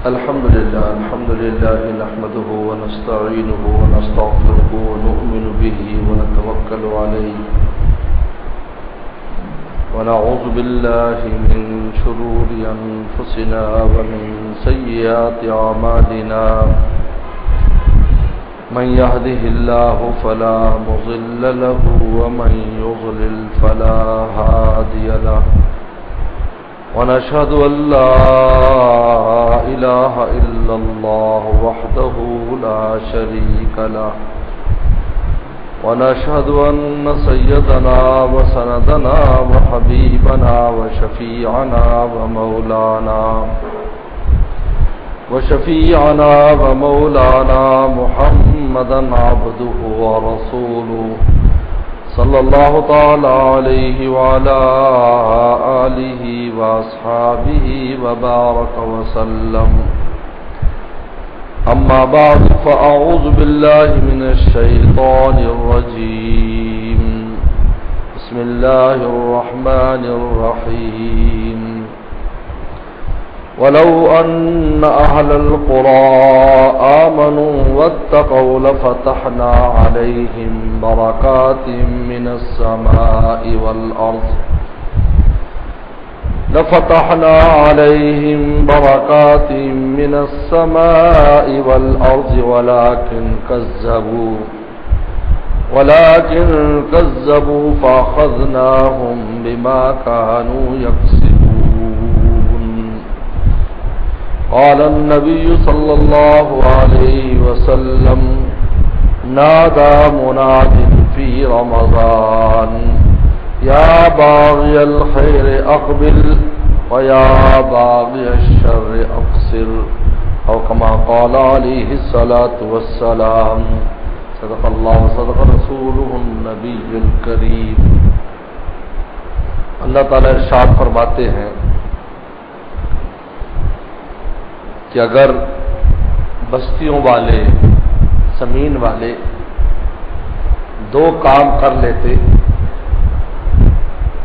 الحمد لله نحمده ونستعينه ونستغفره ونؤمن به ونتوكل عليه ونعوذ بالله من شرور أنفسنا ومن سيئات أعمالنا من يهده الله فلا مضل له ومن يضلل فلا هادي له ونشهد أن لا إله إلا الله وحده لا شريك له ونشهد أن سيدنا وسندنا وحبيبنا وشفيعنا ومولانا محمدا عبده ورسوله صلى الله تعالى عليه وعلى آله وأصحابه وبارك وسلم أما بعد فأعوذ بالله من الشيطان الرجيم بسم الله الرحمن الرحيم ولو أن أهل القرى آمنوا واتقوا لفتحنا عليهم بركات من السماء والأرض ولكن كذبوا فأخذناهم بما كانوا يكسبون. قال النبي صلى الله عليه وسلم نادى مناد في رمضان يا باغي الخير أقبل ويا باغي الشر أقصر أو كما قال عليه الصلاة والسلام. صدق الله وصدق رسوله النبي الكريم. اللہ تعالیٰ ارشاد فرماتے ہیں کہ اگر بستیوں والے زمین والے دو کام کر لیتے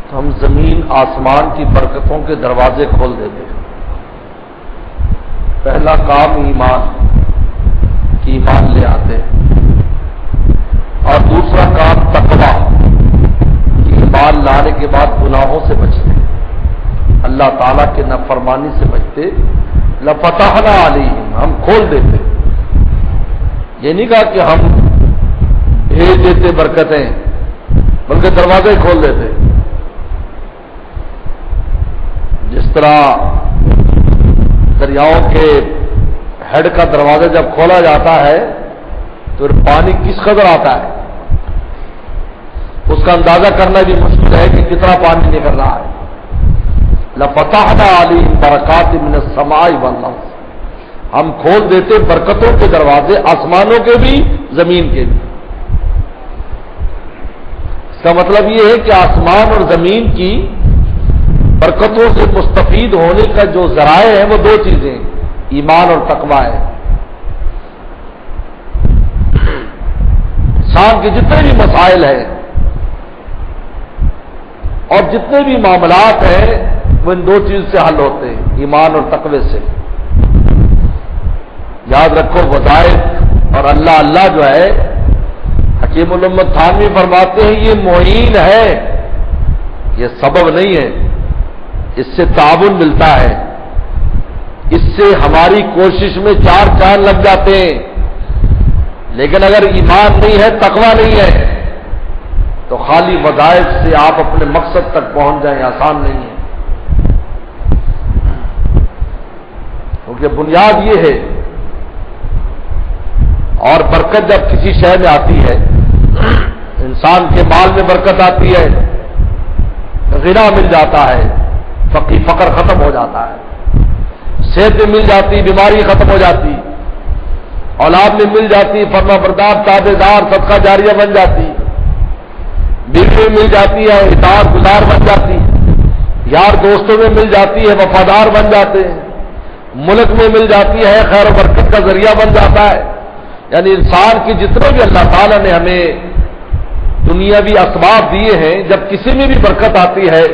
تو ہم زمین آسمان کی برکتوں کے دروازے کھول دیتے. پہلا کام ایمان کی ایمان لے آتے اور دوسرا کام تقویٰ کی ایمان لانے کے بعد گناہوں سے بچتے, اللہ تعالیٰ کے نافرمانی سے بچتے. لفتحنا علیہم ہم کھول دیتے. یہ نہیں کہا کہ ہم بھیج دیتے برکتیں, بلکہ دروازے کھول دیتے. جس طرح دریاؤں کے ہیڈ کا دروازہ جب کھولا جاتا ہے تو پانی کس قدر آتا ہے اس کا اندازہ کرنا بھی مشکل ہے کہ کتنا پانی نکل رہا ہے. لفتحنا علیہم برکات من السماء والارض ہم کھول دیتے برکتوں کے دروازے, آسمانوں کے بھی زمین کے بھی. اس کا مطلب یہ ہے کہ آسمان اور زمین کی برکتوں سے مستفید ہونے کا جو ذرائع ہیں وہ دو چیزیں, ایمان اور تقویٰ ہے. انسان کے جتنے بھی مسائل ہیں اور جتنے بھی معاملات ہیں وہ ان دو چیز سے حل ہوتے ہیں, ایمان اور تقوی سے. یاد رکھو وظائف اور اللہ اللہ جو ہے, حکیم الامت تھانوی فرماتے ہیں یہ معین ہے, یہ سبب نہیں ہے. اس سے تعاون ملتا ہے, اس سے ہماری کوشش میں چار چاند لگ جاتے ہیں. لیکن اگر ایمان نہیں ہے, تقویٰ نہیں ہے, تو خالی وظائف سے آپ اپنے مقصد تک پہنچ جائیں آسان نہیں ہے. کیونکہ بنیاد یہ ہے, اور برکت جب کسی شے میں آتی ہے, انسان کے مال میں برکت آتی ہے, غنا مل جاتا ہے, فقر ختم ہو جاتا ہے, صحت میں مل جاتی, بیماری ختم ہو جاتی, اولاد میں مل جاتی, فرما بردار تابع دار صدقہ جاریہ بن جاتی, بیوی میں مل جاتی ہے, اطاعت گزار بن جاتی, یار دوستوں میں مل جاتی ہے, وفادار بن جاتے ہیں, ملک میں مل جاتی ہے, خیر و برکت کا ذریعہ بن جاتا ہے. یعنی انسان کی جتنے بھی اللہ تعالیٰ نے ہمیں دنیاوی اسباب دیے ہیں, جب کسی میں بھی برکت آتی ہے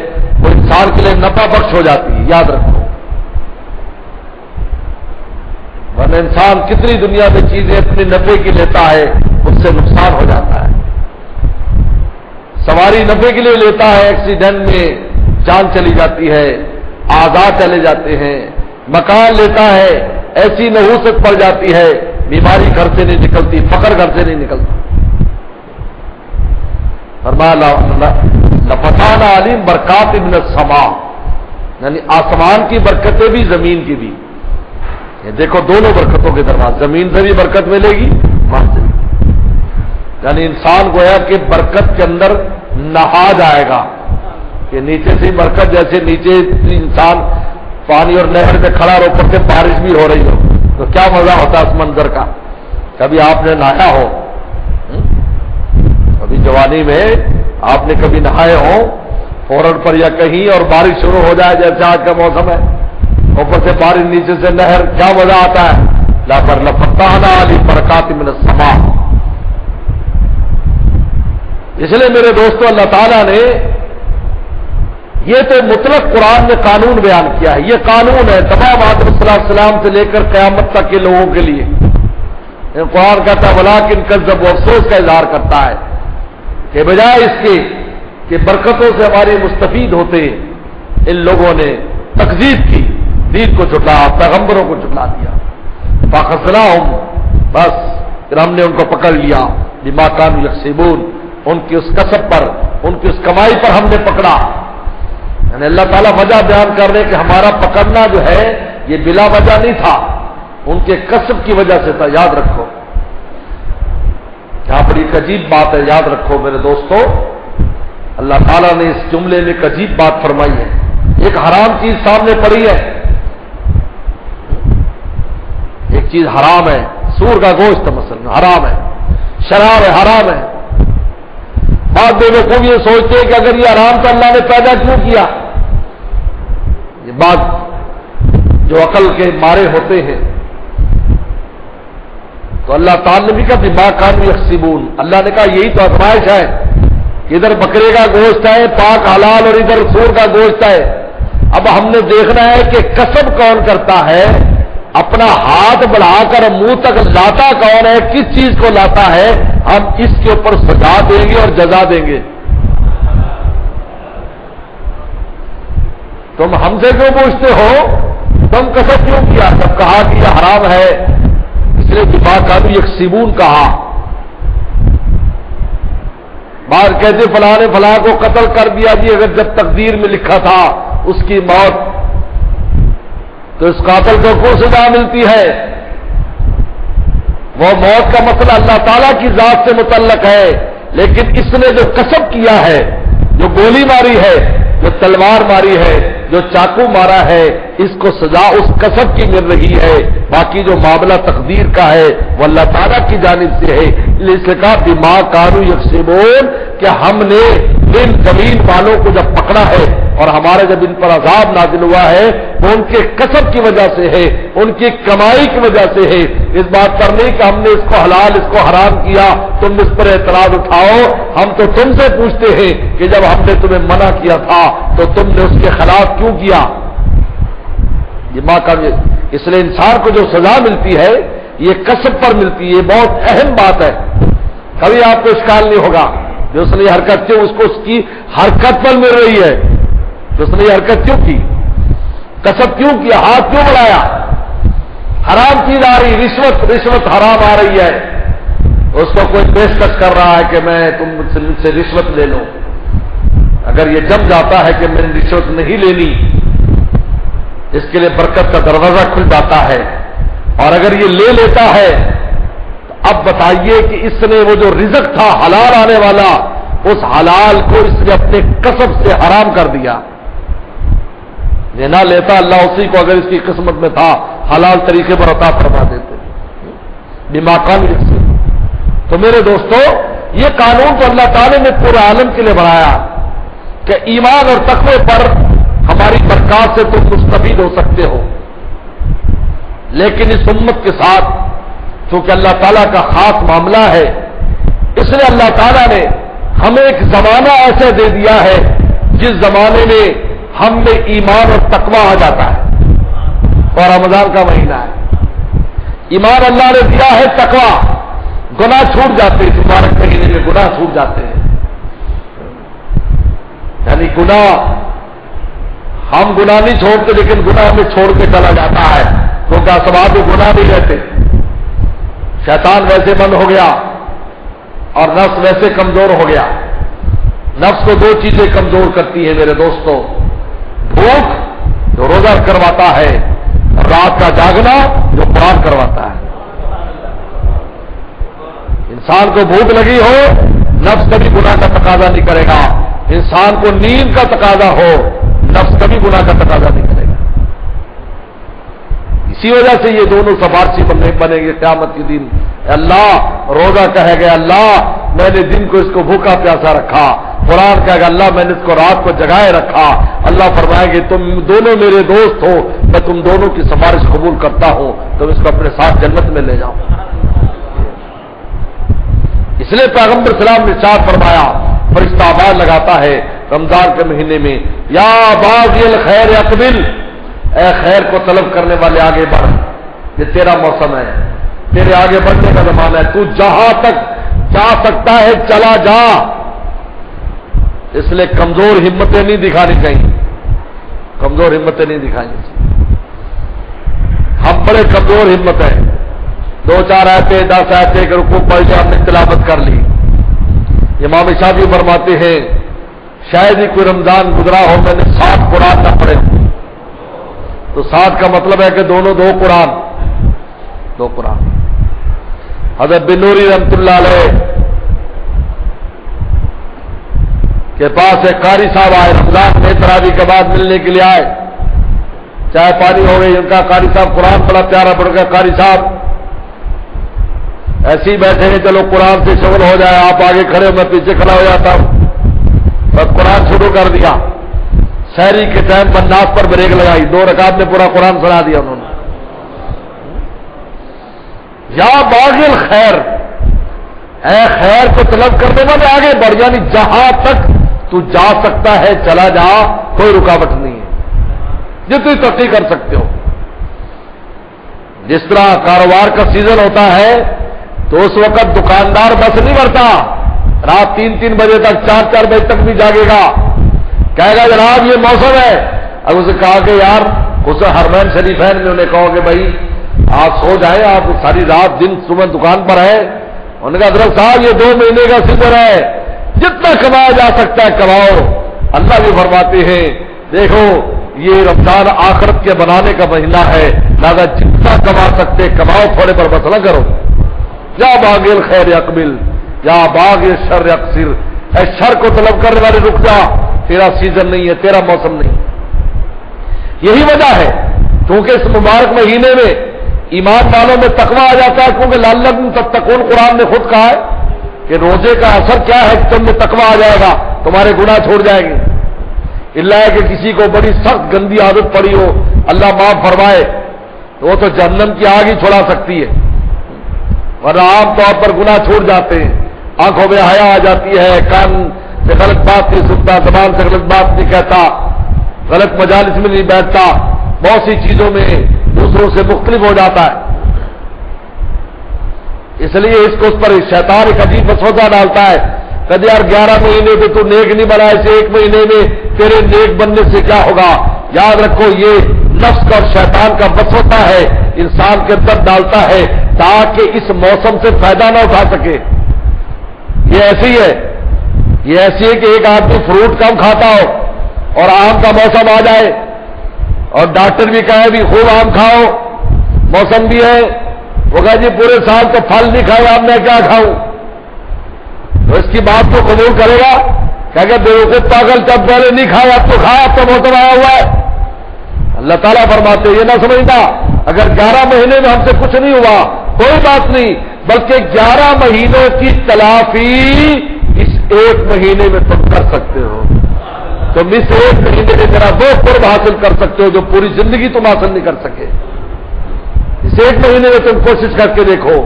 وہ انسان کے لیے نفع بخش ہو جاتی ہے. یاد رکھو ورنہ انسان کتنی دنیا میں چیزیں اپنے نفع کی لیتا ہے، اس سے نقصان ہو جاتا ہے۔ سواری نفع کے لیے لیتا ہے، ایکسیڈنٹ میں جان چلی جاتی ہے، آزاد چلے جاتے ہیں۔ مکان لیتا ہے، ایسی نحوست پڑ جاتی ہے، بیماری گھر سے نہیں نکلتی، فقر گھر سے نہیں نکلتا۔ فرمایا لفتحنا علیہم برکات من السماء، یعنی آسمان کی برکتیں بھی زمین کی بھی۔ یہ دیکھو دونوں برکتوں کے درمیان، زمین سے بھی برکت ملے گی، وہاں سے بھی۔ یعنی انسان گویا کہ برکت کے اندر نہا جائے گا کہ نیچے سے برکت، جیسے نیچے انسان پانی اور نہر میں کھڑا اور اوپر سے بارش بھی ہو رہی ہو تو کیا مزہ ہوتا ہے اس منظر کا۔ کبھی آپ نے نہایا ہو، کبھی جوانی میں آپ نے کبھی نہائے ہو فوراً پر یا کہیں، اور بارش شروع ہو جائے جیسے آج کا موسم ہے، اوپر سے بارش نیچے سے نہر، کیا مزہ آتا ہے۔ لفتحنا علیہم برکات من السماء۔ اس لیے میرے دوستو اللہ تعالیٰ نے یہ تو مطلق قرآن میں قانون بیان کیا ہے، یہ قانون ہے تمام آدم صلی اللہ علیہ وسلم سے لے کر قیامت تک کے لوگوں کے لیے۔ قرآن کہتا ہے ولیکن کذبوا، افسوس کا اظہار کرتا ہے کہ بجائے اس کے کہ برکتوں سے ہمارے مستفید ہوتے، ان لوگوں نے تکذیب کی، دین کو جھٹلا، پیغمبروں کو جھٹلا دیا۔ فاخذناہم، بس پھر ہم نے ان کو پکڑ لیا، بما کانوا یکسبون، ان کی اس کسب پر، ان کی اس کمائی پر ہم نے پکڑا۔ یعنی اللہ تعالیٰ وجہ بیان کر رہے کہ ہمارا پکڑنا جو ہے یہ بلا وجہ نہیں تھا، ان کے کسب کی وجہ سے تھا، یاد رکھو۔ یہاں پر ایک عجیب بات ہے، یاد رکھو میرے دوستو، اللہ تعالیٰ نے اس جملے میں ایک عجیب بات فرمائی ہے۔ ایک حرام چیز سامنے پڑی ہے، ایک چیز حرام ہے، سور کا گوشت مثلا حرام ہے، شراب ہے حرام ہے۔ بعض بے وقوف یہ سوچتے ہیں کہ اگر یہ حرام تو اللہ نے پیدا کیوں کیا؟ یہ بات جو عقل کے مارے ہوتے ہیں، تو اللہ تعالیٰ نے بھی کہا بما کانوا یکسبون، اللہ نے کہا یہی تو آزمائش ہے، ادھر بکرے کا گوشت ہے پاک حلال اور ادھر سور کا گوشت ہے۔ اب ہم نے دیکھنا ہے کہ کسب کون کرتا ہے، اپنا ہاتھ بڑھا کر منہ تک لاتا کون ہے، کس چیز کو لاتا ہے، ہم اس کے اوپر سزا دیں گے اور جزا دیں گے۔ تم ہم سے کیوں پوچھتے ہو تم کسب کیوں کیا؟ جب کہا کہ یہ حرام ہے اس لیے بما کانوا یکسبون کہا۔ بعض کہتے فلاں نے فلاں کو قتل کر دیا جی، اگر جب تقدیر میں لکھا تھا اس کی موت تو اس قاتل کو کیوں سزا ملتی ہے؟ وہ موت کا مسئلہ اللہ تعالیٰ کی ذات سے متعلق ہے، لیکن اس نے جو کسب کیا ہے، جو گولی ماری ہے، جو تلوار ماری ہے، جو چاقو مارا ہے، اس کو سزا اس کسب کی مل رہی ہے۔ باقی جو معاملہ تقدیر کا ہے وہ اللہ تعالیٰ کی جانب سے ہے۔ اس لیے کہا بما کانوا یکسبون کہ ہم نے ان زمین والوں کو جب پکڑا ہے اور ہمارے جب ان پر عذاب نازل ہوا ہے وہ ان کے کسب کی وجہ سے ہے، ان کی کمائی کی وجہ سے ہے۔ اس بات پر نہیں کہ ہم نے اس کو حلال اس کو حرام کیا تم اس پر اعتراض اٹھاؤ، ہم تو تم سے پوچھتے ہیں کہ جب ہم نے تمہیں منع کیا تھا تو تم نے اس کے خلاف کیوں کیا؟ یہ ماں کا، اس لیے انسان کو جو سزا ملتی ہے یہ کسب پر ملتی ہے، یہ بہت اہم بات ہے۔ کبھی آپ کو اشکال نہیں ہوگا جو اس نے یہ حرکت کی اس کو اس کی حرکت پر مل رہی ہے، تو اس نے یہ حرکت کیوں کی، کسب کیوں کیا، ہاتھ کیوں بڑھایا؟ حرام چیز آ رہی، رشوت حرام آ رہی ہے، اس کو کوئی پیشکش کر رہا ہے کہ میں تم مجھ سے رشوت لے لو۔ اگر یہ جم جاتا ہے کہ میں نے رشوت نہیں لینی، اس کے لیے برکت کا دروازہ کھل جاتا ہے، اور اگر یہ لے لیتا ہے تو اب بتائیے کہ اس نے وہ جو رزق تھا حلال آنے والا، اس حلال کو اس نے اپنے کسب سے حرام کر دیا۔ یہ نہ لیتا اللہ اسی کو اگر اس کی قسمت میں تھا حلال طریقے پر عطا فرما دیتے۔ بما کانوا یکسبون۔ تو میرے دوستو یہ قانون تو اللہ تعالی نے پورے عالم کے لیے بنایا کہ ایمان اور تقوی پر ہماری برکات سے تم مستفید ہو سکتے ہو، لیکن اس امت کے ساتھ چونکہ اللہ تعالیٰ کا خاص معاملہ ہے، اس لیے اللہ تعالیٰ نے ہمیں ایک زمانہ ایسا دے دیا ہے جس زمانے میں ہم میں ایمان اور تقوی آ جاتا ہے، اور رمضان کا مہینہ ہے۔ ایمان اللہ نے دیا ہے تقویٰ، گناہ چھوٹ جاتے ہیں، مبارک مہینے میں گناہ چھوٹ جاتے ہیں. یعنی گناہ، ہم گناہ نہیں چھوڑتے لیکن گناہ ہمیں چھوڑ کے چلا جاتا ہے، کیونکہ اسباب گناہ نہیں رہتے. شیطان ویسے بند ہو گیا اور نفس ویسے کمزور ہو گیا. نفس کو دو چیزیں کمزور کرتی ہیں میرے دوستوں، بھوک جو روزہ کرواتا ہے، اور رات کا جاگنا جو قرآن کرواتا ہے. انسان کو بھوک لگی ہو، نفس کبھی گناہ کا تقاضا نہیں کرے گا. انسان کو نیند کا تقاضا ہو، نفس کبھی گناہ کا تقاضا نہیں کرے گا. اسی وجہ سے یہ دونوں سفارشی بنے گے قیامت کے دن. اللہ روزہ کہے گا اللہ میں نے دن کو اس کو بھوکا پیاسا رکھا، قرآن کہے گا اللہ میں نے اس کو رات کو جگائے رکھا. اللہ فرمائے گے تم دونوں میرے دوست ہو، میں تم دونوں کی سفارش قبول کرتا ہوں، تم اس کو اپنے ساتھ جنت میں لے جاؤ. اس لیے پیغمبر سلام نے ارشاد فرمایا، فرشتہ آواز لگاتا ہے رمضان کے مہینے میں، یا باغی الخیر اقبل، اے خیر کو طلب کرنے والے آگے بڑھ، یہ تیرا موسم ہے، تیرے آگے بڑھنے کا زمانہ ہے، تو جہاں تک جا سکتا ہے چلا جا. اس لیے کمزور ہمتیں نہیں دکھانی چاہیے، کمزور ہمتیں نہیں دکھانی چاہیے. ہم بڑے کمزور ہمت ہیں، 2-4 آیتیں 10 آیتیں کہ رکوع پڑھ کے ہم نے تلاوت کر لی. امام شافعی فرماتے ہیں شاید ہی کوئی رمضان گزرا ہو میں نے 7 قرآن نہ پڑھے. تو 7 کا مطلب ہے کہ دونوں 2 قرآن. حضرت بن نوری رحمۃ اللہ علیہ کے پاس ایک قاری صاحب آئے، رمضان میں تراویح کے بعد ملنے کے لیے آئے. چائے پانی ہو گئی، ان کا قاری صاحب قرآن بڑا پیارا پڑھ گیا. قاری صاحب ایسے ہی بیٹھے ہیں، چلو قرآن سے شغل ہو جائے، آپ آگے کھڑے ہو میں پیچھے کھڑا ہو جاتا ہوں. بس قرآن شروع کر دیا. سحری کے ٹائم بناس پر بریک لگائی، 2 رکعت میں پورا قرآن سنا دیا انہوں نے. یا باغی الخیر، اے خیر کو طلب کرنے والے آگے بڑھ، یعنی جہاں تک تو جا سکتا ہے چلا جا، کوئی رکاوٹ نہیں ہے، جتنی ترقی کر سکتے ہو. جس طرح کاروبار کا سیزن ہوتا ہے تو اس وقت دکاندار بس نہیں بھرتا، رات 3-3 بجے تک 4-4 بجے تک بھی جاگے گا، کہے گا جناب یہ موسم ہے. اب اسے کہا کہ یار اسے حرمین شریفین میں انہیں کہو کہ بھائی آپ سو جائیں، آپ ساری رات دن صبح دکان پر ہے. انہوں نے کہا حضرت صاحب یہ 2 مہینے کا سیزن ہے، جتنا کمایا جا سکتا ہے کماؤ. اللہ بھی فرماتے ہیں دیکھو یہ رمضان آخرت کے بنانے کا مہینہ ہے، لہذا جتنا کما سکتے کماؤ، تھوڑے پر بس نہ کرو. یا باغی الخیر اقبل یا باغی الشر اقصر، اے شر کو طلب کرنے والے رک جا، تیرا سیزن نہیں ہے، تیرا موسم نہیں. یہی وجہ ہے کیونکہ اس مبارک مہینے میں ایمان والوں میں تقویٰ آ جاتا ہے، کیونکہ لعلکم تتقون قرآن نے خود کہا ہے کہ روزے کا اثر کیا ہے، تم میں تقویٰ آ جائے گا، تمہارے گناہ چھوڑ جائیں گے. اللہ کہ کسی کو بڑی سخت گندی عادت پڑی ہو، اللہ معاف فرمائے، تو وہ تو جہنم کی آگ ہی چھڑا سکتی ہے، ورنہ عام طور پر گناہ چھوڑ جاتے ہیں. آنکھوں میں حیا آ جاتی ہے، کان سے غلط بات نہیں سنتا، زبان سے غلط بات نہیں کہتا، غلط مجالس میں نہیں بیٹھتا، بہت سی چیزوں میں دوسروں سے مختلف ہو جاتا ہے. اس لیے اس کو اس پر شیطان ایک عجیب وسوسہ ڈالتا ہے، کہتے یار 11 مہینے میں تو نیک نہیں بنا، اسے 1 مہینے میں تیرے نیک بننے سے کیا ہوگا. یاد رکھو یہ نفس کا اور شیطان کا وسوسہ ہے، انسان کے اندر ڈالتا ہے تاکہ اس موسم سے فائدہ نہ اٹھا سکے. یہ ایسی ہے، یہ ایسی ہے کہ ایک آدمی فروٹ کم کھاتا ہو اور آم کا موسم آ جائے اور ڈاکٹر بھی کہے بھی خوب آم کھاؤ، موسم بھی ہے، وہ کہا جی پورے سال تو پھل نہیں کھائے، اب میں کیا کھاؤں. تو اس کی بات کو قبول کرے گا، کہہ کہ بیوقوف پاگل تب پہلے نہیں کھایا، اب تو کھایا، اب تو موسم آیا ہوا ہے. اللہ تعالیٰ فرماتے یہ نہ سمجھنا اگر 11 مہینے میں ہم سے کچھ نہیں ہوا کوئی بات نہیں، بلکہ 11 مہینوں کی تلافی اس 1 مہینے میں تم کر سکتے ہو. تم اس 1 مہینے میں ذرا 2 قرب حاصل کر سکتے ہو جو پوری زندگی تم حاصل نہیں کر سکے. اس 1 مہینے میں تم کوشش کر کے دیکھو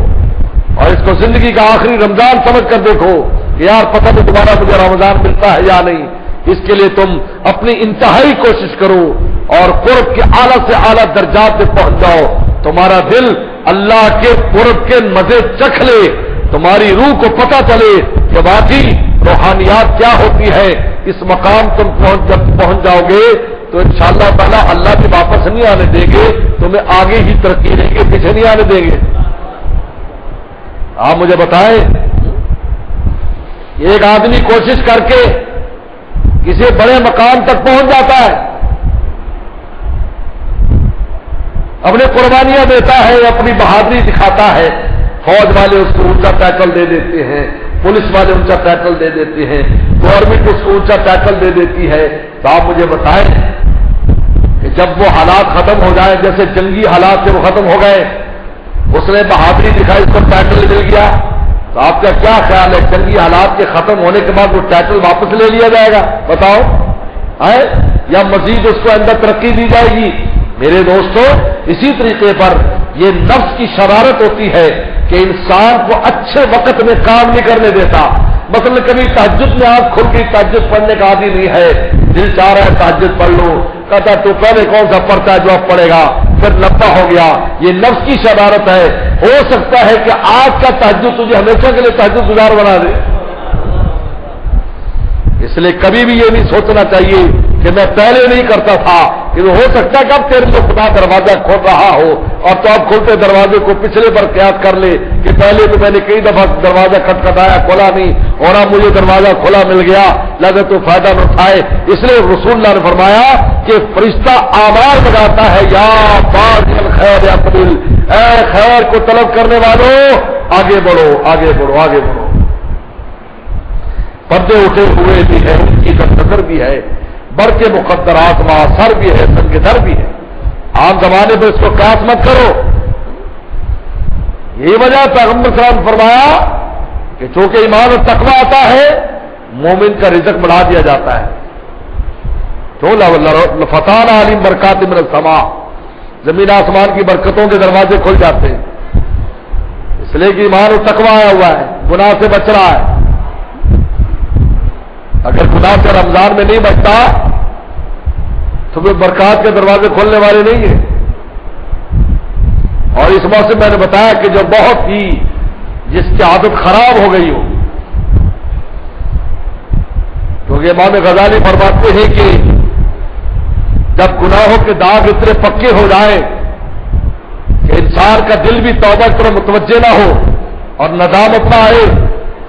اور اس کو زندگی کا آخری رمضان سمجھ کر دیکھو کہ یار پتہ نہیں دوبارہ مجھے رمضان ملتا ہے یا نہیں. اس کے لیے تم اپنی انتہائی کوشش کرو اور قرب کے اعلیٰ سے اعلیٰ درجات پہ پہنچ جاؤ. تمہارا دل اللہ کے قرب کے مزے چکھ لے، تمہاری روح کو پتہ چلے کہ واقعی روحانیات کیا ہوتی ہے، اس مقام تم جب پہنچ جاؤ گے تو انشاءاللہ تعالی اللہ بھی واپس نہیں آنے دیں گے، تمہیں آگے ہی ترقی دیں گے، پیچھے نہیں آنے دیں گے۔ آپ مجھے بتائیں، ایک آدمی کوشش کر کے کسی بڑے مقام تک پہنچ جاتا ہے، اپنی قربانیاں دیتا ہے، اپنی بہادری دکھاتا ہے، فوج والے اس کو اونچا ٹائٹل دے دیتے ہیں، پولیس والے اونچا ٹائٹل دے دیتے ہیں، گورنمنٹ اس کو اونچا ٹائٹل دے دیتی ہے، تو آپ مجھے بتائیں کہ جب وہ حالات ختم ہو جائیں، جیسے جنگی حالات سے وہ ختم ہو گئے، اس نے بہادری دکھائی، اس کو ٹائٹل مل گیا، تو آپ کا کیا خیال ہے جنگی حالات کے ختم ہونے کے بعد وہ ٹائٹل واپس لے لیا جائے گا؟ بتاؤ ہے یا مزید اس کو اندر ترقی دی جائے گی؟ میرے دوستو، اسی طریقے پر یہ نفس کی شرارت ہوتی ہے کہ انسان کو اچھے وقت میں کام نہیں کرنے دیتا۔ مثلا کبھی تہجد میں آنکھ کھل کے تہجد پڑھنے کا عادی نہیں ہے، دل چاہ رہا ہے تہجد پڑھ لو، کہتا تو پہلے کون سا پڑھتا ہے جو اب پڑھے گا، پھر لمبا ہو گیا۔ یہ نفس کی شرارت ہے، ہو سکتا ہے کہ آج کا تہجد تجھے ہمیشہ کے لیے تہجد گزار بنا دے۔ اس لیے کبھی بھی یہ نہیں سوچنا چاہیے کہ میں پہلے نہیں کرتا تھا، کہ ہو سکتا ہے کہ اب تیرے کو خدا دروازہ کھول رہا ہو اور تو اب کھلتے دروازے کو پچھلے پر قیاس کر لے کہ پہلے تو میں نے کئی دفعہ دروازہ کھٹکھٹایا، کھولا نہیں، اور اب مجھے دروازہ کھلا مل گیا، لگے تو فائدہ نہ اٹھائے۔ اس لیے رسول اللہ نے فرمایا کہ فرشتہ آواز لگاتا ہے، یا باغی الخیر اقبل، اے خیر کو طلب کرنے والوں آگے بڑھو، آگے بڑھو، آگے بڑھو۔ پردے اٹھے ہوئے بھی ہے، ان کی نظر بھی ہے، بر کے مقدرات معاصر بھی ہے، سن کے در بھی ہے۔ عام زمانے پہ اس کو قیاس مت کرو۔ یہی وجہ پیغمبر صلی اللہ علیہ وسلم نے فرمایا کہ چونکہ ایمان اور تقوی آتا ہے، مومن کا رزق بڑھا دیا جاتا ہے۔ تو فتح عالم برکات من السماء، زمین آسمان کی برکتوں کے دروازے کھل جاتے ہیں، اس لیے کہ ایمان اور تقوی آیا ہوا ہے، گناہ سے بچ رہا ہے۔ اگر گناہ سے رمضان میں نہیں بچتا تو پھر برکات کے دروازے کھولنے والے نہیں ہیں۔ اور اس موسم میں نے بتایا کہ جو بہت ہی جس کی عادت خراب ہو گئی ہو، کیونکہ امام غزالی فرماتے ہیں کہ جب گناہوں کے داغ اتنے پکے ہو جائیں کہ انسان کا دل بھی توبہ کی طرف متوجہ نہ ہو اور ندامت نہ آئے،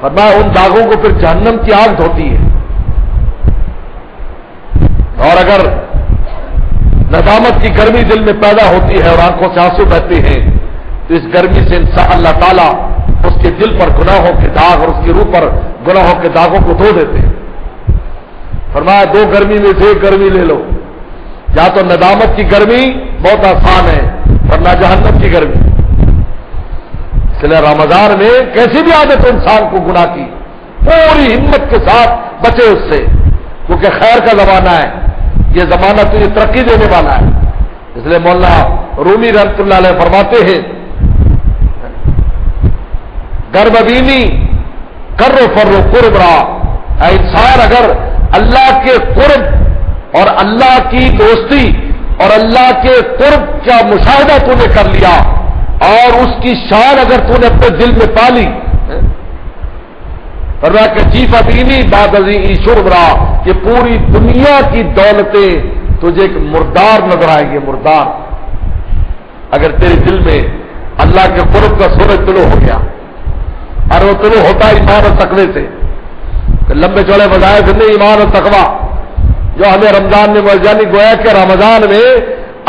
فرمایا ان داغوں کو پھر جہنم کی آگ دھوتی ہے۔ اور اگر ندامت کی گرمی دل میں پیدا ہوتی ہے اور آنکھوں سے آنسو بہتے ہیں تو اس گرمی سے انسان اللہ تعالیٰ اس کے دل پر گناہوں کے داغ اور اس کی روح پر گناہوں کے داغوں کو دھو دیتے ہیں۔ فرمایا دو گرمی میں سے ایک گرمی لے لو، یا تو ندامت کی گرمی بہت آسان ہے ورنہ جہنم کی گرمی۔ اس لیے رمضان میں کیسی بھی عادت ہو انسان کو گناہ کی، پوری ہمت کے ساتھ بچے اس سے، کیونکہ خیر کا زمانہ ہے، یہ زمانہ تجھے ترقی دینے والا ہے۔ اس لیے مولانا رومی رحمۃ اللہ علیہ فرماتے ہیں، گربدینی کرو فرو قرب را، اے انسان اگر اللہ کے قرب اور اللہ کی دوستی اور اللہ کے قرب کا مشاہدہ تو نے کر لیا اور اس کی شان اگر تو نے اپنے دل میں پا لی، فرمایا کہ جیفا دینی بادی شربرا، کہ پوری دنیا کی دولتیں تجھے ایک مردار نظر آئیں گے، مردار۔ اگر تیرے دل میں اللہ کے قرب کا سورج طلوع ہو گیا، اور وہ طلوع ہوتا ہے ایمان اور تقوی سے، لمبے چوڑے بجائے زندگی ایمان اور تقوی جو ہمیں رمضان میں یعنی گویا کہ رمضان میں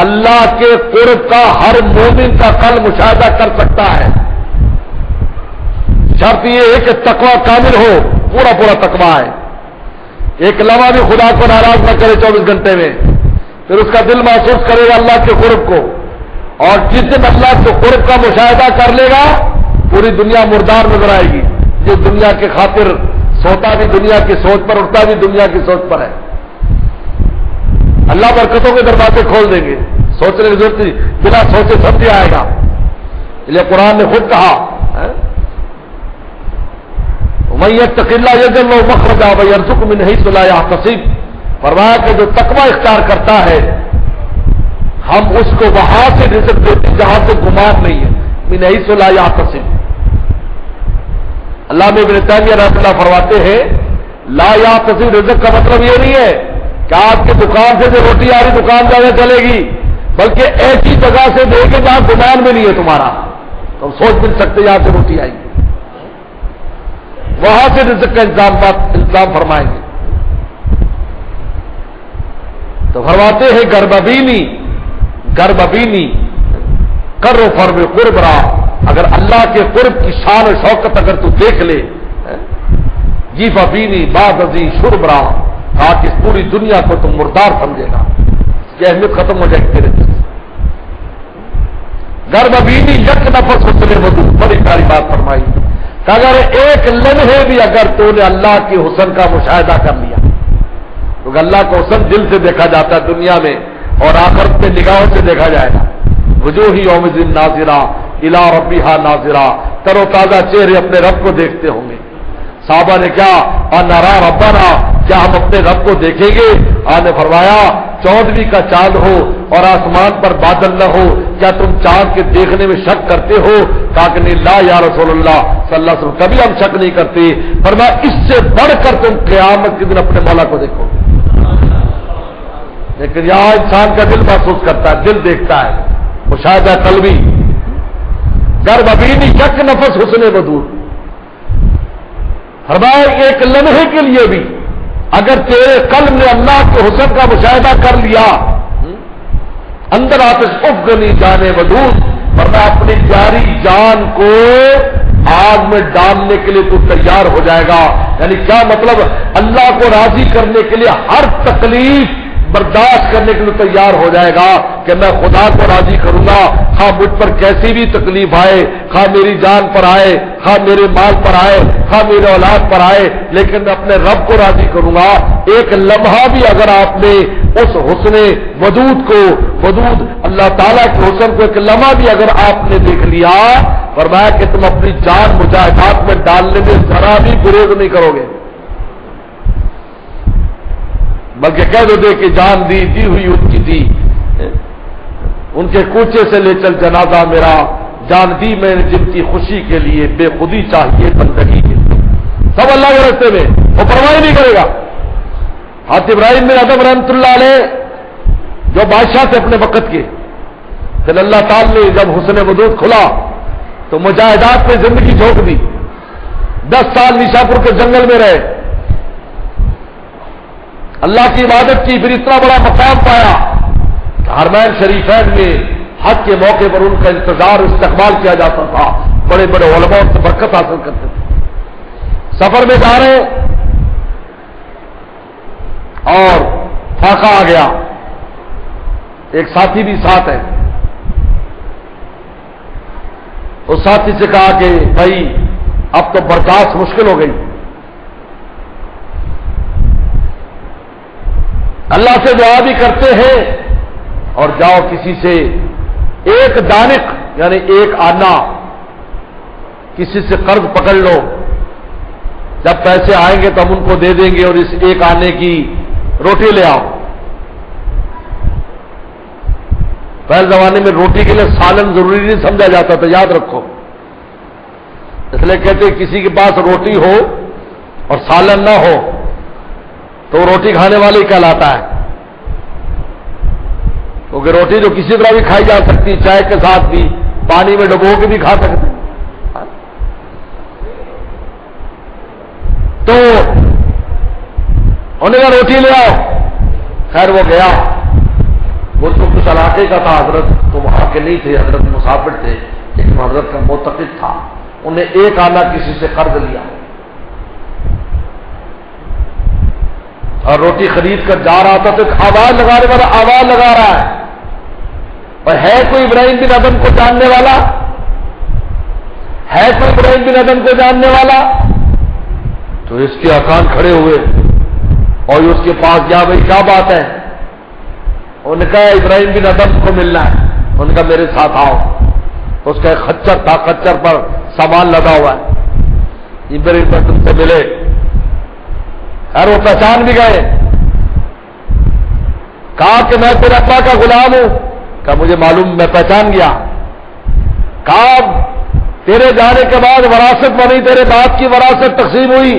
اللہ کے قرب کا ہر مومن کا قلب مشاہدہ کر سکتا ہے۔ شرط یہ ہے کہ تقوی کامل ہو، پورا پورا تقوی ہے، ایک لمحہ بھی خدا کو ناراض نہ کرے 24 گھنٹے میں، پھر اس کا دل محسوس کرے گا اللہ کے قرب کو، اور جس دن اللہ کے قرب کا مشاہدہ کر لے گا پوری دنیا مردار نظر آئے گی۔ جس دنیا کے خاطر سوتا بھی دنیا کی سوچ پر، اٹھتا بھی دنیا کی سوچ پر ہے، اللہ برکتوں کے دروازے کھول دیں گے، سوچنے کی ضرورت نہیں، بنا سوچے سمجھے آئے گا۔ اس لیے قرآن نے خود کہا وَمَن يَتَّقِ اللَّهَ يَجْعَل لَّهُ مَخْرَجًا وَيَرْزُقْهُ مِنْ حَيْثُ لَا يَحْتَسِبُ، فرمایا کہ جو تقوی اختیار کرتا ہے ہم اس کو وہاں سے رزق دیتے جہاں سے گمان نہیں ہے۔ من حیث لا یحتسب. علامہ ابن تیمیہ رحمۃ اللہ فرماتے ہیں لا یحتسب رزق کا مطلب یہ نہیں ہے کہ آپ کی دکان سے جو روٹی آ رہی دکان جگہ چلے گی، بلکہ ایسی جگہ سے دے کے جہاں گمان میں نہیں ہے تمہارا، تم سوچ بھی نہیں سکتے یہاں سے روٹی آئی، وہاں سے رزق کا الزام فرمائیں گے. تو فرماتے ہیں گرببینی کر و فرم قرب را، اگر اللہ کے قرب کی شان و شوکت اگر تو دیکھ لے، جی فبینی بعد ازی شرب را، کہا کہ اس پوری دنیا کو تم مردار سمجھے گا، یہ اہمیت ختم ہو جائے گی تیرے دل سے. گرببینی یک نفس حسن وضو، بڑی پیاری بات فرمائی کہ اگر ایک لمحے بھی اگر تو نے اللہ کے حسن کا مشاہدہ کر لیا، کیونکہ اللہ کا حسن دل سے دیکھا جاتا ہے دنیا میں، اور آخرت میں نگاہوں سے دیکھا جائے گا. وجوہ یومئذ ناظرہ الی ربہا ناظرہ، تر و تازہ چہرے اپنے رب کو دیکھتے ہوں گے. صحابہ نے کیا نرا ربنا، کیا ہم اپنے رب کو دیکھیں گے؟ آپ نے فرمایا 14ویں کا چاند ہو اور آسمان پر بادل نہ ہو، کیا تم چاند کے دیکھنے میں شک کرتے ہو؟ کہا کہ نہیں، لا یا رسول اللہ صلی اللہ علیہ وسلم، کبھی ہم شک نہیں کرتے. فرمایا اس سے بڑھ کر تم قیامت کے دن اپنے مولا کو دیکھو گے. لیکن یہاں انسان کا دل محسوس کرتا ہے، دل دیکھتا ہے، مشاہدہ قلبی. گرببینی یک نفس حسن بدور، فرمایا ایک لمحے کے لیے بھی اگر تیرے قلب نے اللہ کے حسن کا مشاہدہ کر لیا، اندر آتش افغنی جانے ودود، فرمایا اپنی پیاری جان کو آگ میں ڈالنے کے لیے تو تیار ہو جائے گا. یعنی کیا مطلب؟ اللہ کو راضی کرنے کے لیے ہر تکلیف برداشت کرنے کے لیے تیار ہو جائے گا کہ میں خدا کو راضی کروں گا، خواہ مجھ پر کیسی بھی تکلیف آئے، خواہ میری جان پر آئے، خواہ میرے مال پر آئے، خواہ میرے اولاد پر آئے، لیکن میں اپنے رب کو راضی کروں گا. ایک لمحہ بھی اگر آپ نے اس حسن ودود اللہ تعالیٰ کے حسن کو ایک لمحہ بھی اگر آپ نے دیکھ لیا، فرمایا کہ تم اپنی جان مجاہدات میں ڈالنے میں ذرا بھی گریز نہیں کرو گے، بلکہ کہہ دو دے کہ جان دی ہوئی ان کی دی، ان کے کوچے سے لے چل جنازہ میرا، جان دی میں نے جن کی خوشی کے لیے، بے خودی چاہیے بندگی کے لیے، سب اللہ کے راستے میں، وہ پرواہ نہیں کرے گا. حضرت ابراہیم بن ادم رحمۃ اللہ علیہ جو بادشاہ تھے اپنے وقت کے، پھر اللہ تعالی نے جب حسن ودود کھلا تو مجاہدات میں زندگی جھونک دی. 10 سال نیشاپور کے جنگل میں رہے، اللہ کی عبادت کی، پھر اتنا بڑا مقام پایا کہ حرمین شریفین میں حج کے موقع پر ان کا انتظار استقبال کیا جاتا تھا، بڑے بڑے علماء سے برکت حاصل کرتے تھے. سفر میں جا رہے اور فاقہ آ گیا، ایک ساتھی بھی ساتھ ہے، اس ساتھی سے کہا کہ بھائی اب تو برداشت مشکل ہو گئی، اللہ سے دعا بھی کرتے ہیں اور جاؤ کسی سے ایک دانق یعنی ایک آنا کسی سے قرض پکڑ لو، جب پیسے آئیں گے تو ہم ان کو دے دیں گے اور اس ایک آنے کی روٹی لے آؤ. پہلے زمانے میں روٹی کے لیے سالن ضروری نہیں سمجھا جاتا تھا، یاد رکھو، اس لیے کہتے کسی کے پاس روٹی ہو اور سالن نہ ہو تو روٹی کھانے والا ہی کہلاتا ہے، کیونکہ روٹی جو کسی طرح بھی کھائی جا سکتی، چائے کے ساتھ بھی، پانی میں ڈبو کے بھی کھا سکتے. تو انہوں نے روٹی لے آؤ. خیر وہ گیا، وہ تو کچھ علاقے کا تھا، حضرت تو وہاں کے نہیں تھے، حضرت مسافر تھے، لیکن حضرت کا معتقد تھا. انہیں ایک آنا کسی سے قرض لیا اور روٹی خرید کر جا رہا تھا تو ایک آواز لگانے والا آواز لگا رہا ہے، اور ہے کوئی ابراہیم بن ادم کو جاننے والا؟ ہے کوئی ابراہیم بن ادم کو جاننے والا؟ تو اس کے ارکان کھڑے ہوئے اور اس کے پاس گیا، بھائی کیا بات ہے؟ انہوں نے کہا ابراہیم بن ادم کو ملنا ہے. ان کا میرے ساتھ آؤ. اس کا ایک خچر تھا، خچر پر سامان لگا ہوا ہے، ابراہیم بن ادم سے ملے اور وہ پہچان بھی گئے. کہا کہ میں تیرے ابا کا غلام ہوں. کہا مجھے معلوم، میں پہچان گیا. کہا تیرے جانے کے بعد وراثت بنی، تیرے باپ کی وراثت تقسیم ہوئی،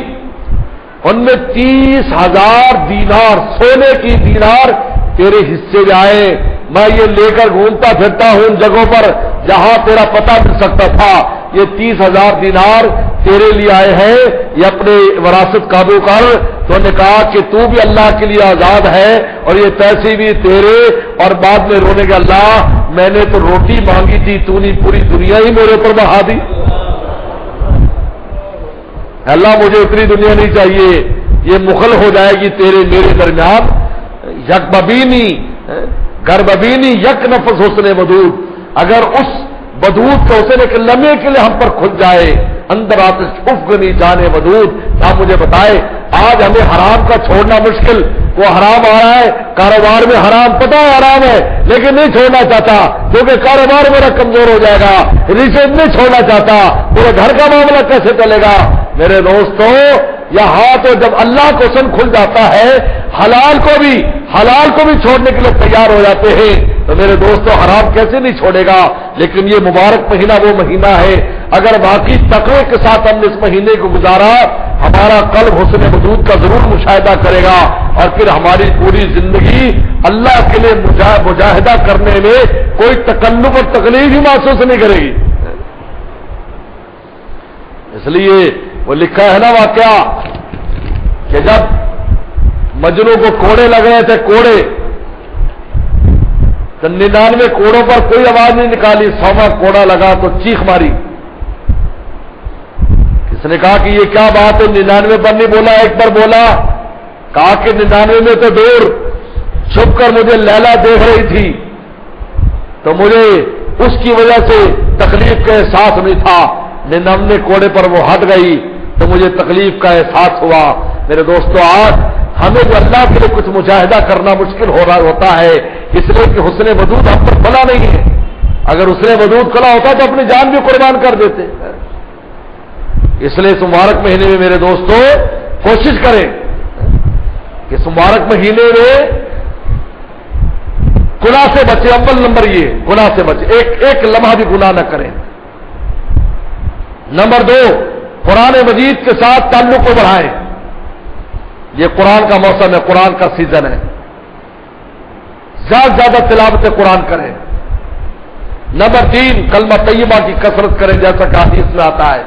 ان میں 30,000 دینار سونے کی دینار تیرے حصے جائے، میں یہ لے کر گھومتا پھرتا ہوں ان جگہوں پر جہاں تیرا پتہ مل سکتا تھا، یہ 30,000 دینار تیرے لیے آئے ہیں، یہ اپنے وراثت قابو کر۔ تو نے کہا کہ تو بھی اللہ کے لیے آزاد ہے اور یہ پیسے بھی تیرے، اور بعد میں رونے کے اللہ میں نے تو روٹی مانگی تھی، تو نے پوری دنیا ہی میرے اوپر بہا دی۔ اللہ مجھے اتنی دنیا نہیں چاہیے، یہ مخل ہو جائے گی تیرے میرے درمیان۔ یک ببینی گر ببینی یک نفس حسن ودود، اگر اس ودود کو حسن ایک لمحے کے لیے ہم پر کھل جائے، اندر آتش افغنی جانے ودود۔ آپ مجھے بتائے آج ہمیں حرام کا چھوڑنا مشکل، وہ حرام آ رہا ہے کاروبار میں، حرام پتہ ہے حرام ہے لیکن نہیں چھوڑنا چاہتا کیونکہ کاروبار میرا کمزور ہو جائے گا، رشوت نہیں چھوڑنا چاہتا، میرے گھر کا معاملہ کیسے چلے گا؟ میرے دوستوں یہاں تو جب اللہ کو سن کھل جاتا ہے حلال کو بھی چھوڑنے کے لیے تیار ہو جاتے ہیں، تو میرے دوستوں حرام کیسے نہیں چھوڑے گا؟ لیکن یہ مبارک مہینہ وہ مہینہ ہے اگر واقعی تقوی کے ساتھ ہم نے اس مہینے کو گزارا، ہمارا قلب حسن وجود کا ضرور مشاہدہ کرے گا، اور پھر ہماری پوری زندگی اللہ کے لیے مجاہدہ کرنے میں کوئی تکلف اور تکلیف ہی محسوس نہیں کرے گی۔ اس لیے وہ لکھا ہے نا واقعہ کہ جب مجنو کو کوڑے لگ رہے تھے، کوڑے تو 99 کوڑوں پر کوئی آواز نہیں نکالی، 100واں کوڑا لگا تو چیخ ماری۔ اس نے کہا کہ یہ کیا بات ہے، 99 پر نہیں بولا، ایک پر بولا، کہا کہ 99 میں تو دور چھپ کر مجھے لیلا دیکھ رہی تھی تو مجھے اس کی وجہ سے تکلیف کا احساس نہیں تھا، 99 کوڑے پر وہ ہٹ گئی تو مجھے تکلیف کا احساس ہوا۔ میرے دوستو آج ہمیں جو اللہ کے لیے کچھ مجاہدہ کرنا مشکل ہو رہا ہوتا ہے اس لیے کہ حسن وجود ہم پر کھلا نہیں ہے، اگر حسن وجود کھلا ہوتا تو اپنی جان بھی قربان کر دیتے۔ اس لیے اس مبارک مہینے میں میرے دوستو کوشش کریں کہ اس مبارک مہینے میں گناہ سے بچے، اول نمبر یہ گناہ سے بچے، ایک لمحہ بھی گناہ نہ کریں۔ نمبر 2 قرآن مجید کے ساتھ تعلق کو بڑھائیں، یہ قرآن کا موسم ہے، قرآن کا سیزن ہے، زیادہ سے زیادہ تلاوت قرآن کریں۔ نمبر 3 کلمہ طیبہ کی کثرت کریں، جیسا کہ حدیث میں آتا ہے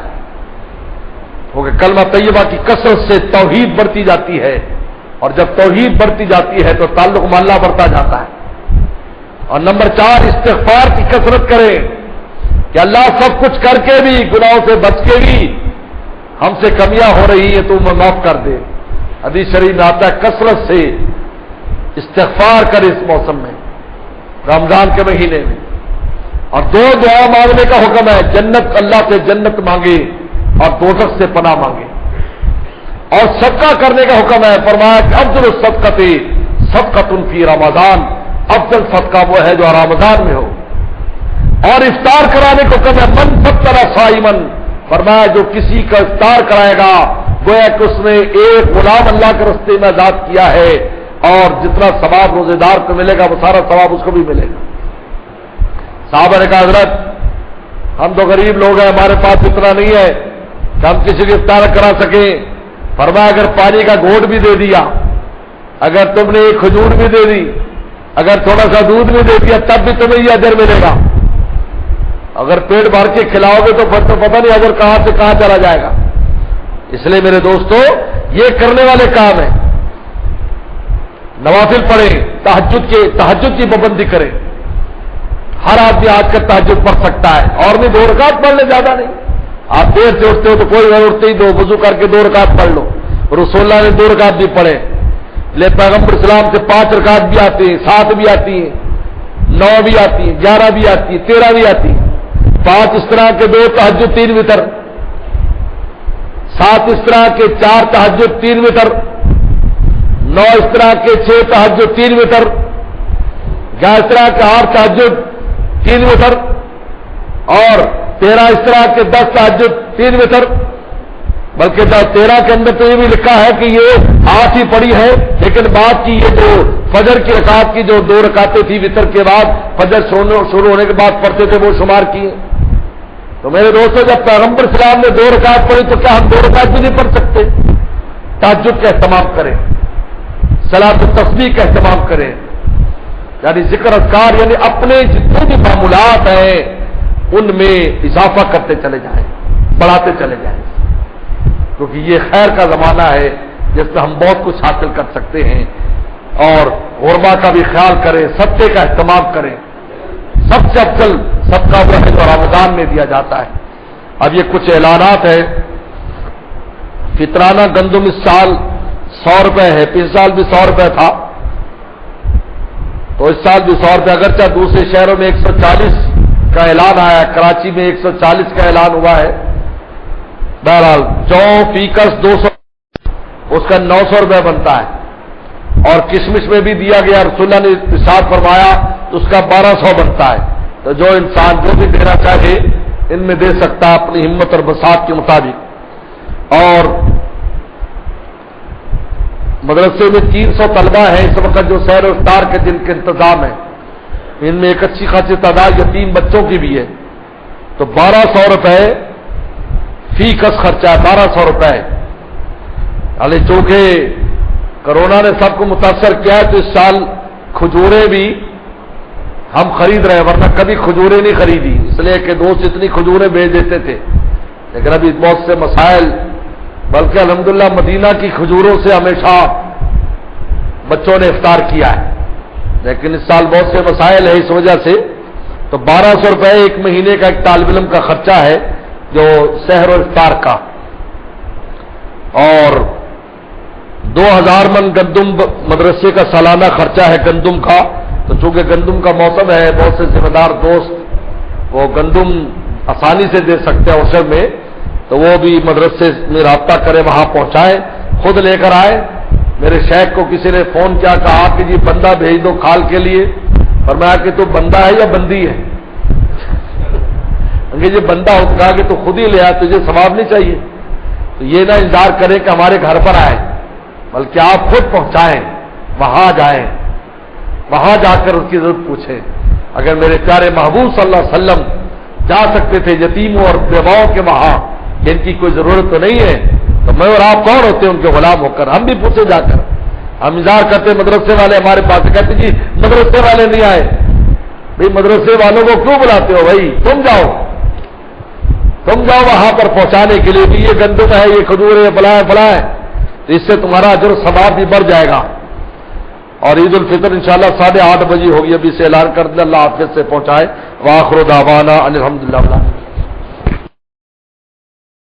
کیونکہ کلمہ طیبہ کی کثرت سے توحید بڑھتی جاتی ہے، اور جب توحید بڑھتی جاتی ہے تو تعلق میں اللہ بڑھتا جاتا ہے۔ اور نمبر 4 استغفار کی کثرت کریں کہ اللہ سب کچھ کر کے بھی، گناہوں سے بچ کے بھی ہم سے کمیاں ہو رہی ہیں تو میں معاف کر دے۔ حدیث شریف میں آتا ہے کثرت سے استغفار کر اس موسم میں، رمضان کے مہینے میں۔ اور 2 دعا مانگنے کا حکم ہے، جنت، اللہ سے جنت مانگے اور دوزخ سے پناہ مانگے، اور صدقہ کرنے کا حکم ہے، فرمایا کہ افضل الصدقۃ صدقۃ فی رمضان، افضل صدقہ وہ ہے جو رمضان میں ہو۔ اور افطار کرانے کو حکم ہے، من فطر صائما، فرمایا جو کسی کا افطار کرائے گا گویا کہ اس نے ایک غلام اللہ کے راستے میں آزاد کیا ہے، اور جتنا ثواب روزے دار کو ملے گا وہ سارا ثواب اس کو بھی ملے گا۔ صحابہ نے کہا حضرت ہم تو غریب لوگ ہیں، ہمارے پاس اتنا نہیں ہے کہ ہم کسی کو افطار کرا سکیں۔ فرمایا اگر پانی کا گھونٹ بھی دے دیا، اگر تم نے ایک کھجور بھی دے دی، اگر تھوڑا سا دودھ بھی دے دیا، تب بھی تمہیں یہ اجر ملے گا۔ اگر پیٹ بھر کے کھلاؤ گے تو پھر تو پتہ نہیں اجر کہاں سے کہاں چلا جائے گا۔ اس لیے میرے دوستو یہ کرنے والے کام ہیں، نوافل پڑھیں، تہجد کی پابندی کریں۔ ہر آدمی آج کل تہجد پڑھ سکتا ہے، اور بھی 2 رکعت پڑھ لے، زیادہ نہیں۔ آپ دیر سے اٹھتے ہو تو کوئی اٹھتے ہی 2 وضو کر کے 2 رکعت پڑھ لو۔ رسول اللہ نے 2 رکعت بھی پڑھے، لیکن پیغمبر اسلام سے 5 رکعت بھی آتی ہیں، 7 بھی آتی ہیں، 9 بھی آتی ہیں، 11 بھی آتی ہیں، 13 بھی آتی ہیں۔ 5 اس طرح کے 2 تہجد 3 وتر، 7 اس طرح کے 4 تہجد 3 وتر، 9 اس طرح کے 6 تہجد 3 وتر، 11 اس طرح کے 8 تہجد 3 وتر، اور 13 اس طرح کے 10 تہجد 3 وتر۔ بلکہ 13 کے اندر تو یہ بھی لکھا ہے کہ یہ 8 ہی پڑی ہے، لیکن بعد کی یہ جو فجر کی رکعت کی جو 2 رکعتیں تھی وتر کے بعد، فجر شروع ہونے کے بعد پڑھتے تھے، وہ شمار کیے۔ تو میرے دوستوں جب پیغمبر اسلام نے 2 رکعت پڑھی تو کیا ہم 2 رکعت بھی نہیں پڑھ سکتے؟ تہجد کا اہتمام کریں، صلاۃ التسبیح کا اہتمام کریں، یعنی ذکر اذکار، یعنی اپنے جتنے بھی معمولات ہیں ان میں اضافہ کرتے چلے جائیں، بڑھاتے چلے جائیں، کیونکہ یہ خیر کا زمانہ ہے جس میں ہم بہت کچھ حاصل کر سکتے ہیں۔ اور غربا کا بھی خیال کریں، صدقے کا اہتمام کریں۔ سب سے افضل صدقہ وہ ہے جو رمضان میں دیا جاتا ہے۔ اب یہ کچھ اعلانات ہیں۔ فطرانہ گندم اس سال 100 روپے ہے، پچھلے سال بھی 100 روپے تھا، تو اس سال بھی 100 روپے، اگرچہ دوسرے شہروں میں 140 کا اعلان آیا ہے، کراچی میں 140 کا اعلان ہوا ہے۔ بہرحال جو فیکس 200 اس کا 900 روپے بنتا ہے، اور کشمش میں بھی دیا گیا، رسول اللہ نے ارشاد فرمایا تو اس کا 1200 بنتا ہے۔ تو جو انسان جو بھی دینا چاہے ان میں دے سکتا ہے اپنی ہمت اور بساط کے مطابق۔ اور مدرسے میں 300 طلبہ ہیں اس وقت جو سیر و افطار کے دن کے انتظام ہے، ان میں ایک اچھی خاصی تعداد یتیم بچوں کی بھی ہے، تو 1200 روپے فی کس خرچہ ہے، 1200 روپے۔ یعنی چونکہ کرونا نے سب کو متاثر کیا ہے تو اس سال کھجوریں بھی ہم خرید رہے ہیں، ورنہ کبھی کھجوریں نہیں خریدی، اس لیے کہ دوست اتنی کھجوریں بھیج دیتے تھے، لیکن ابھی بہت سے مسائل، بلکہ الحمدللہ مدینہ کی کھجوروں سے ہمیشہ بچوں نے افطار کیا ہے، لیکن اس سال بہت سے مسائل ہیں اس وجہ سے، تو 1200 روپے ایک مہینے کا ایک طالب علم کا خرچہ ہے جو سحر و افطار کا۔ اور 2000 من گندم مدرسے کا سالانہ خرچہ ہے گندم کا، تو چونکہ گندم کا موسم ہے، بہت سے ذمہ دار دوست وہ گندم آسانی سے دے سکتے ہیں اوسر میں، تو وہ بھی مدرسے میں رابطہ کرے، وہاں پہنچائیں، خود لے کر آئے۔ میرے شیخ کو کسی نے فون کیا، کہا کہ جی بندہ بھیج دو کھال کے لیے، فرمایا کہ تو بندہ ہے یا بندی ہے؟ یہ بندہ ہو، کہا کہ تو خود ہی لے آئے، تجھے ثواب نہیں چاہیے؟ تو یہ نہ انتظار کریں کہ ہمارے گھر پر آئے، بلکہ آپ خود پہنچائیں، وہاں جائیں، وہاں جا کر اس کی ضرورت پوچھیں۔ اگر میرے پیارے محبوب صلی اللہ علیہ وسلم جا سکتے تھے یتیموں اور بیواؤں کے وہاں جن کی کوئی ضرورت تو نہیں ہے، تو میں اور آپ کون ہوتے ہیں ان کے غلام ہو کر؟ ہم بھی پوچھے جا کر، ہم انتظار کرتے مدرسے والے ہمارے پاس، کہتے جی مدرسے والے نہیں آئے۔ بھئی مدرسے والوں کو کیوں بلاتے ہو؟ بھائی تم جاؤ وہاں پر پہنچانے کے لیے، بھی یہ گندم ہے، یہ کھجور ہے، فلاں ہے، تو اس سے تمہارا اجر و ثواب بھی بڑھ جائے گا۔ اور عید الفطر انشاءاللہ 8:30 بجے ہوگی، ابھی سے اعلان کر دیں، اللہ حافظ سے پہنچائے۔ وآخر دعوانا ان الحمدللہ۔